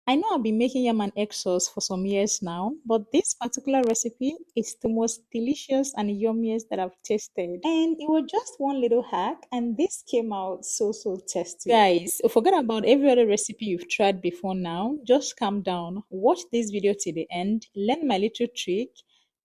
I know I've been making yam and egg sauce for some years now, but this particular recipe is the most delicious and yummiest that I've tasted. And it was just one little hack, and this came out so tasty. Guys, forget about every other recipe you've tried before now. Just calm down, watch this video till the end, learn my little trick,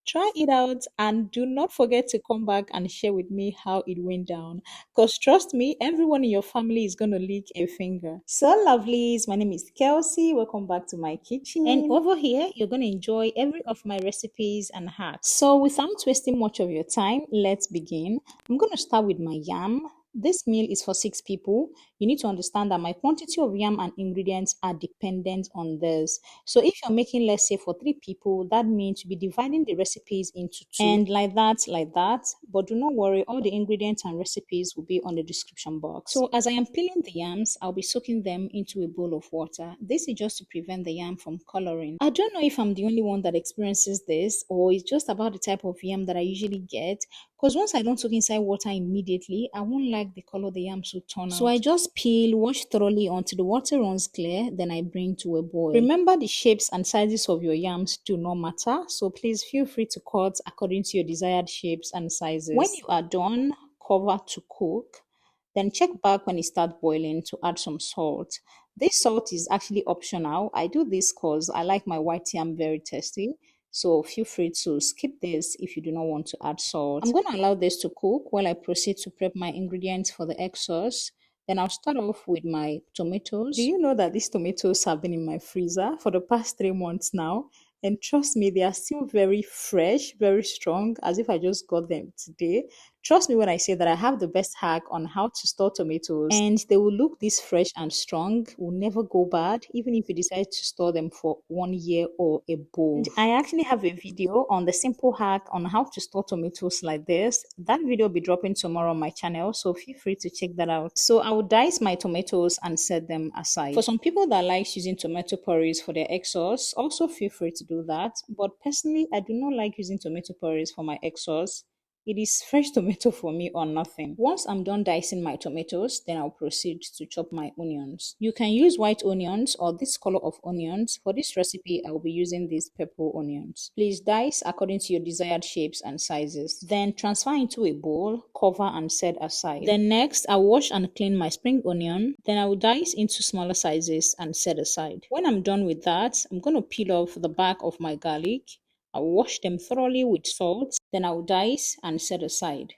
try it out, and do not forget to come back and share with me how it went down. Because trust me, everyone in your family is going to lick a finger. So, lovelies, my name is Kelsey. Welcome back to my kitchen. And over here, you're going to enjoy every of my recipes and hacks. So, without wasting much of your time, let's begin. I'm going to start with my yam. This meal is for 6 people. You need to understand that my quantity of yam and ingredients are dependent on this. So if you're making, let's say, for 3 people, that means you'll be dividing the recipes into 2. And like that. But do not worry, all the ingredients and recipes will be on the description box. So as I am peeling the yams, I'll be soaking them into a bowl of water. This is just to prevent the yam from coloring. I don't know if I'm the only one that experiences this, or it's just about the type of yam that I usually get. Because once I don't soak inside water immediately, I won't like the color the yams will turn out. So I just peel, wash thoroughly until the water runs clear, then I bring to a boil. Remember, the shapes and sizes of your yams do not matter, so please feel free to cut according to your desired shapes and sizes. When you are done, cover to cook. Then check back when it starts boiling to add some salt. This salt is actually optional. I do this because I like my white yam very tasty. So feel free to skip this if you do not want to add salt. I'm going to allow this to cook while I proceed to prep my ingredients for the egg sauce. Then I'll start off with my tomatoes. Do you know that these tomatoes have been in my freezer for the past 3 months now? And trust me, they are still very fresh, very strong, as if I just got them today. Trust me when I say that I have the best hack on how to store tomatoes, and they will look this fresh and strong, will never go bad, even if you decide to store them for 1 year or above. And I actually have a video on the simple hack on how to store tomatoes like this. That video will be dropping tomorrow on my channel, so feel free to check that out. So I will dice my tomatoes and set them aside. For some people that likes using tomato purees for their egg sauce, also feel free to do that. But personally, I do not like using tomato purees for my egg sauce. It is fresh tomato for me or nothing. Once I'm done dicing my tomatoes, then I'll proceed to chop my onions. You can use white onions or this color of onions. For this recipe, I'll be using these purple onions. Please dice according to your desired shapes and sizes. Then transfer into a bowl, cover and set aside. Then next, I'll wash and clean my spring onion. Then I will dice into smaller sizes and set aside. When I'm done with that, I'm going to peel off the back of my garlic. I'll wash them thoroughly with salt, then I'll dice and set aside.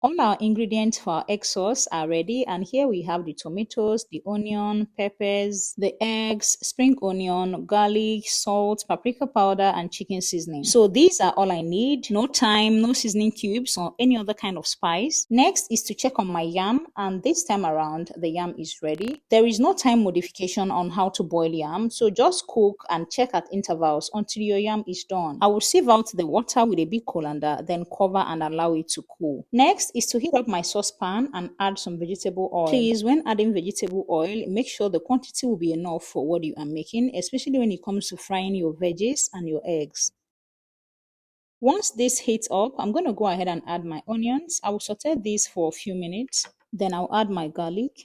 All our ingredients for our egg sauce are ready, and here we have the tomatoes, the onion, peppers, the eggs, spring onion, garlic, salt, paprika powder, and chicken seasoning. So these are all I need. No thyme, no seasoning cubes, or any other kind of spice. Next is to check on my yam, and this time around the yam is ready. There is no time modification on how to boil yam, so just cook and check at intervals until your yam is done. I will sieve out the water with a big colander, then cover and allow it to cool. Next is to heat up my saucepan and add some vegetable oil. Please, when adding vegetable oil, make sure the quantity will be enough for what you are making, especially when it comes to frying your veggies and your eggs. Once this heats up, I'm going to go ahead and add my onions. I will saute this for a few minutes. Then I'll add my garlic,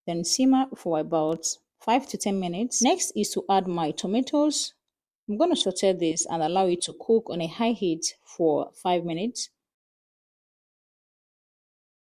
then simmer for about 5 to 10 minutes. Next is to add my tomatoes. I'm going to saute this and allow it to cook on a high heat for 5 minutes.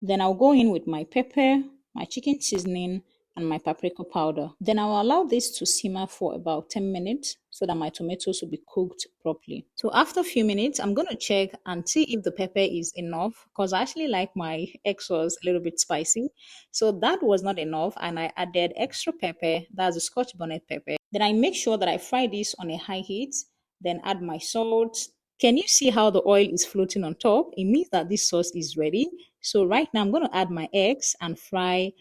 Then I'll go in with my pepper, my chicken seasoning, and my paprika powder. Then I'll allow this to simmer for about 10 minutes so that my tomatoes will be cooked properly. So after a few minutes, I'm going to check and see if the pepper is enough, because I actually like my egg sauce a little bit spicy. So that was not enough, and I added extra pepper, that's a Scotch bonnet pepper. Then I make sure that I fry this on a high heat, then add my salt. Can you see how the oil is floating on top? It means that this sauce is ready. So right now I'm going to add my eggs and fry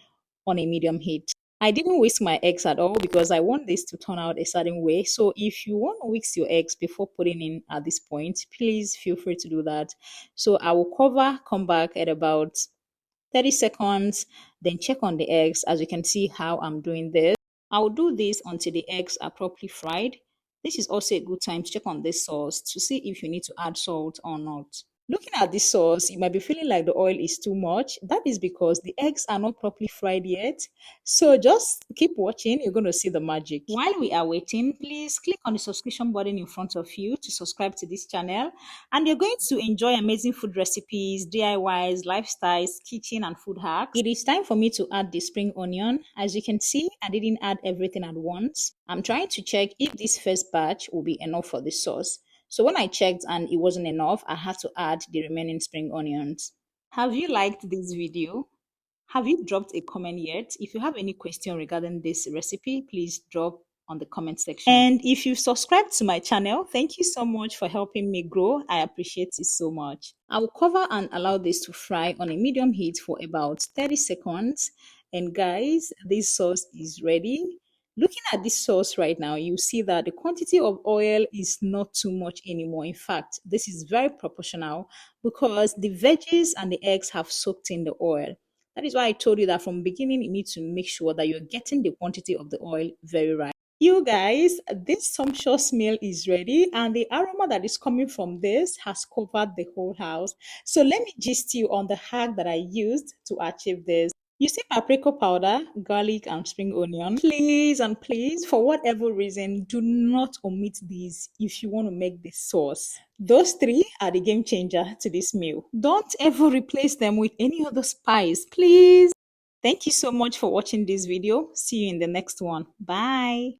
on a medium heat. I didn't whisk my eggs at all because I want this to turn out a certain way. So if you want to whisk your eggs before putting in at this point, please feel free to do that. So I will cover, come back at about 30 seconds, then check on the eggs. As you can see how I'm doing this. I will do this until the eggs are properly fried. This is also a good time to check on this sauce to see if you need to add salt or not. Looking at this sauce, you might be feeling like the oil is too much. That is because the eggs are not properly fried yet. So just keep watching, you're going to see the magic. While we are waiting, please click on the subscription button in front of you to subscribe to this channel. And you're going to enjoy amazing food recipes, DIYs, lifestyles, kitchen, and food hacks. It is time for me to add the spring onion. As you can see, I didn't add everything at once. I'm trying to check if this first batch will be enough for the sauce. So when I checked and it wasn't enough, I had to add the remaining spring onions. Have you liked this video? Have you dropped a comment yet? If you have any question regarding this recipe, please drop on the comment section. And if you subscribed to my channel, thank you so much for helping me grow. I appreciate it so much. I will cover and allow this to fry on a medium heat for about 30 seconds. And guys, this sauce is ready. Looking at this sauce right now, you see that the quantity of oil is not too much anymore. In fact, this is very proportional because the veggies and the eggs have soaked in the oil. That is why I told you that from beginning, you need to make sure that you're getting the quantity of the oil very right. You guys, this sumptuous meal is ready and the aroma that is coming from this has covered the whole house. So let me gist you on the hack that I used to achieve this. You see paprika powder, garlic, and spring onion. Please and please, for whatever reason, do not omit these if you want to make this sauce. Those three are the game changer to this meal. Don't ever replace them with any other spice, please. Thank you so much for watching this video. See you in the next one. Bye.